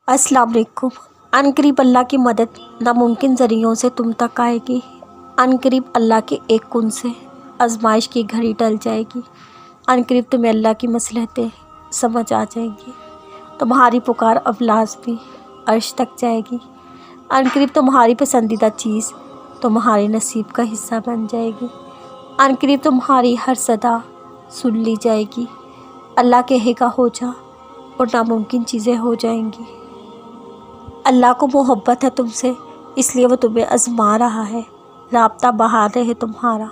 अस्सलाम वालेकुम। अनकरीब अल्लाह की मदद नामुमकिन ज़रियों से तुम तक आएगी। अनकरीब अल्लाह के एक कुन से आजमाइश की घड़ी टल जाएगी। अनकरीब तुम्हें अल्लाह की मसलहतें समझ आ जाएंगी। तुम्हारी पुकार अब लाज़मी अर्श तक जाएगी। अनकरीब तुम्हारी पसंदीदा चीज़ तुम्हारे नसीब का हिस्सा बन जाएगी। अनकरीब तुम्हारी हर सदा सुन ली जाएगी। अल्लाह कहेगा हो जा और नामुमकिन चीज़ें हो जाएंगी। अल्लाह को मोहब्बत है तुमसे, इसलिए वो तुम्हें आज़मा रहा है। राब्ता बहाने है तुम्हारा,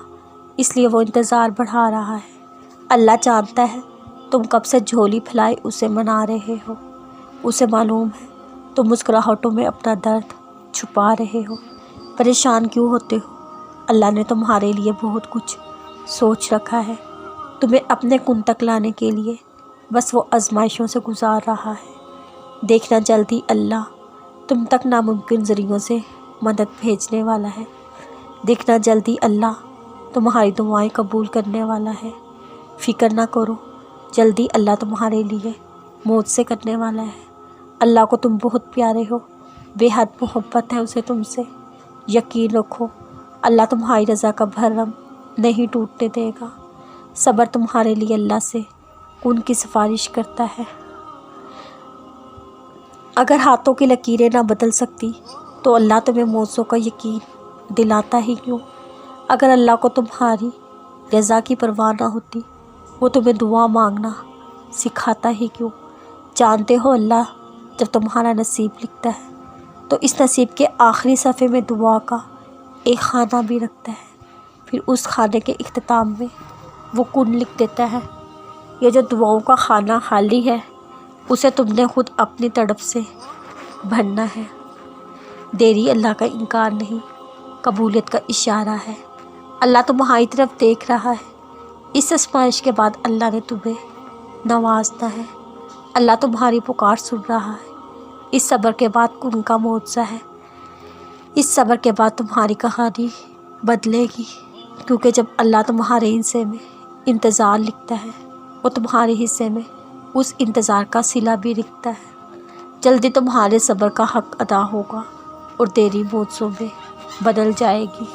इसलिए वो इंतज़ार बढ़ा रहा है। अल्लाह जानता है तुम कब से झोली फैलाए उसे मना रहे हो। उसे मालूम है तुम मुस्कुराहटों में अपना दर्द छुपा रहे हो। परेशान क्यों होते हो? अल्लाह ने तुम्हारे लिए बहुत कुछ सोच रखा है। तुम्हें अपने कुन तक लाने के लिए बस वो आजमाइशों से गुजार रहा है। देखना जल्दी अल्लाह तुम तक नामुमकिन ज़रियों से मदद भेजने वाला है। देखना जल्दी अल्लाह तुम्हारी दुआएं कबूल करने वाला है। फ़िक्र ना करो, जल्दी अल्लाह तुम्हारे लिए मौत से करने वाला है। अल्लाह को तुम बहुत प्यारे हो, बेहद मोहब्बत है उसे तुमसे। यकीन रखो अल्लाह तुम्हारी रज़ा का भरम नहीं टूटने देगा। सब्र तुम्हारे लिए अल्लाह से कुन की सिफारिश करता है। अगर हाथों की लकीरें ना बदल सकती तो अल्लाह तुम्हें मौज़ों का यकीन दिलाता ही क्यों? अगर अल्लाह को तुम्हारी रज़ा की परवाह ना होती, वो तुम्हें दुआ मांगना सिखाता ही क्यों? जानते हो अल्लाह जब तुम्हारा नसीब लिखता है तो इस नसीब के आखिरी सफ़े में दुआ का एक खाना भी रखता है। फिर उस खाने के इख्तिताम में वो कुन लिख देता है। ये जो दुआओं का खाना खाली है उसे तुमने खुद अपनी तड़प से भरना है। देरी अल्लाह का इनकार नहीं, कबूलियत का इशारा है। अल्लाह तुम्हारी तरफ देख रहा है। इस आज़माइश के बाद अल्लाह ने तुम्हें नवाजना है। अल्लाह तुम्हारी पुकार सुन रहा है। इस सब्र के बाद कुन का मौज़ा है। इस सब्र के बाद तुम्हारी कहानी बदलेगी, क्योंकि जब अल्लाह तुम्हारे हिस्से में इंतज़ार लिखता है वो तुम्हारे हिस्से में उस इंतज़ार का सिला भी लिखता है। जल्दी तुम्हारे सब्र का हक़ अदा होगा और देरी मौज़ों में बदल जाएगी।